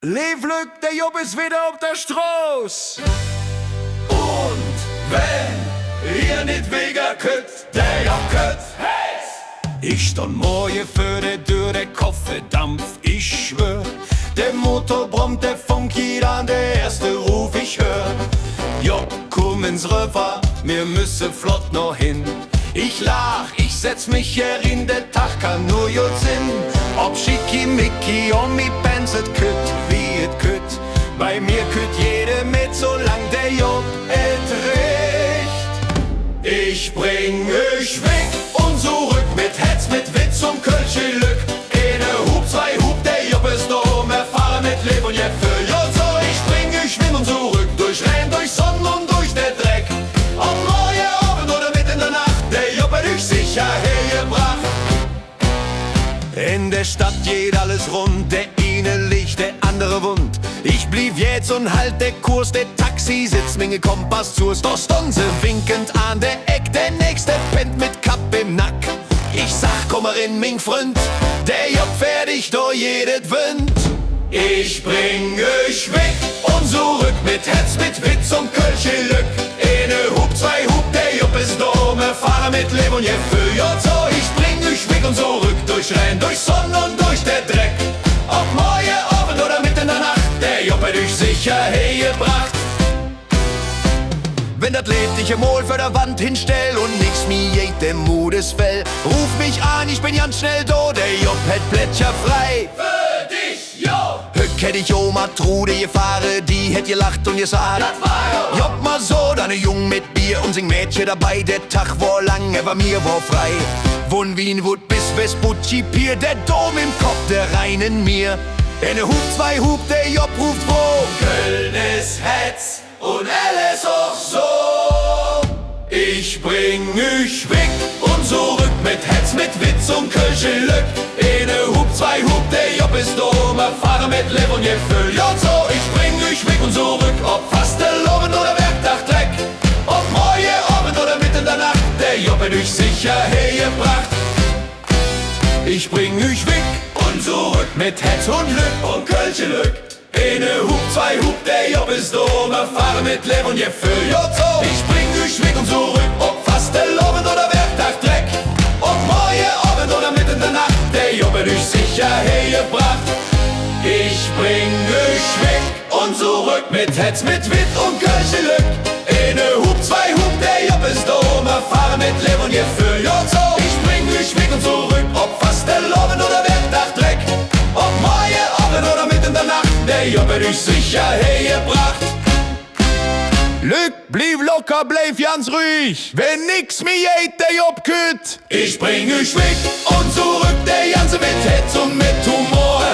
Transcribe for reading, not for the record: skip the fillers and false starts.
Lev Glück, der Job ist wieder auf der Straße. Und wenn ihr nicht wegen könnt, der Job könnt, hey! Ich stand morgen für die Tür, der Koffer dampft, ich schwör. Der Motor brummt, der Funky dann, der erste Ruf ich hör. Job, komm ins River, wir müssen flott noch hin. Ich lach, ich setz mich hier in, der Tag kann nur gut sinn. Ob schickimicki und mi Benzet kütt, wie et kütt. Bei mir kütt jede mit, solang der Job et recht. Ich bring euch weg und zurück mit Hetz, mit Witz und Kölsche Lück. Eine Hub, zwei Hub, der Job ist da, wir fahren mit Leb und je für Jod so. Ich bring euch weg und zurück, durch Rhein, durch Sonne und durch den Dreck. Ob morgen Abend oder mitten in der Nacht, der Job hat euch sicher hergebracht. In der Stadt geht alles rund, der eine liegt, der andere wund. Ich blieb jetzt und halt der Kurs, der Taxi sitzt mir Kompass zu. Doch stund sie winkend an der Eck, der nächste pennt mit Kapp im Nack. Ich sag, komm mal in, mein Freund, der Job fertig durch jedes Wind. Ich bring euch weg und zurück mit Herz, mit Witz und Kölsche Lück. Eine Hub, zwei Hub, der Job ist da, wir fahren mit Leben und je für Jod so. Ich bring euch weg und zurück, durch Rhein, durch Sonne und durch der Dreck. Ob morgen Abend oder mitten in der Nacht, der Job hat euch sicher hergebracht. Wenn das Leben dich im Mol für der Wand hinstell und nix mir geht dem Mudes fell, ruf mich an, ich bin ganz schnell do, der Job hätt Plätscher frei. Für dich, jo! Hück hätt ich Oma Trude gefahren, die hätt gelacht und gesagt, Das war jo! Job mal so, deine Jung mit Bier und sing Mädchen dabei, der Tag war lang, er war mir war frei. Von Wien Wood bis Vespucci Pier, der Dom im Kopf, der rein in mir. Eine Hub, zwei Hub, der Job ruft wo? Köln ist Hetz und alles auch so. Ich bring euch weg und zurück mit Hetz, mit Witz und Kölsche Lück. Eine Hub, zwei Hub, der Job ist da, wir fahren mit Leb und je für Jod so. Ich bring euch weg und zurück, ob Fastelovend oder Werktag Dreck. Ob morgen Abend oder mitten in der Nacht, der Job hat euch sicher hergebracht. Ich bring euch weg und zurück mit Hetz und Lück und Kölsche Lück. Eine Hub, zwei Hub, der Job ist da, wir fahren mit Leb und je für Jod so. Ich bring euch weg und zurück, ob Fastelovend oder Werktag Dreck. Ob morgen Abend oder mitten in der Nacht, der Job hat euch sicher hergebracht. Ich bring euch weg und zurück mit Hetz, mit Witz und Kölsche Lück. Eine Hub, zwei Hub, der Job ist da, wir fahren mit Leb und je für Jod so. Ich bring euch weg und zurück, ob Fastelovend oder Werktag Dreck. Ob morgen Abend oder mitten in der Nacht, der Job hat euch sicher hergebracht. Lück, blieb locker, bleib ganz ruhig. Wenn nix mir geht, der Job kütt. Ich bring euch weg und zurück, der Ganze mit Hetz und mit Humor.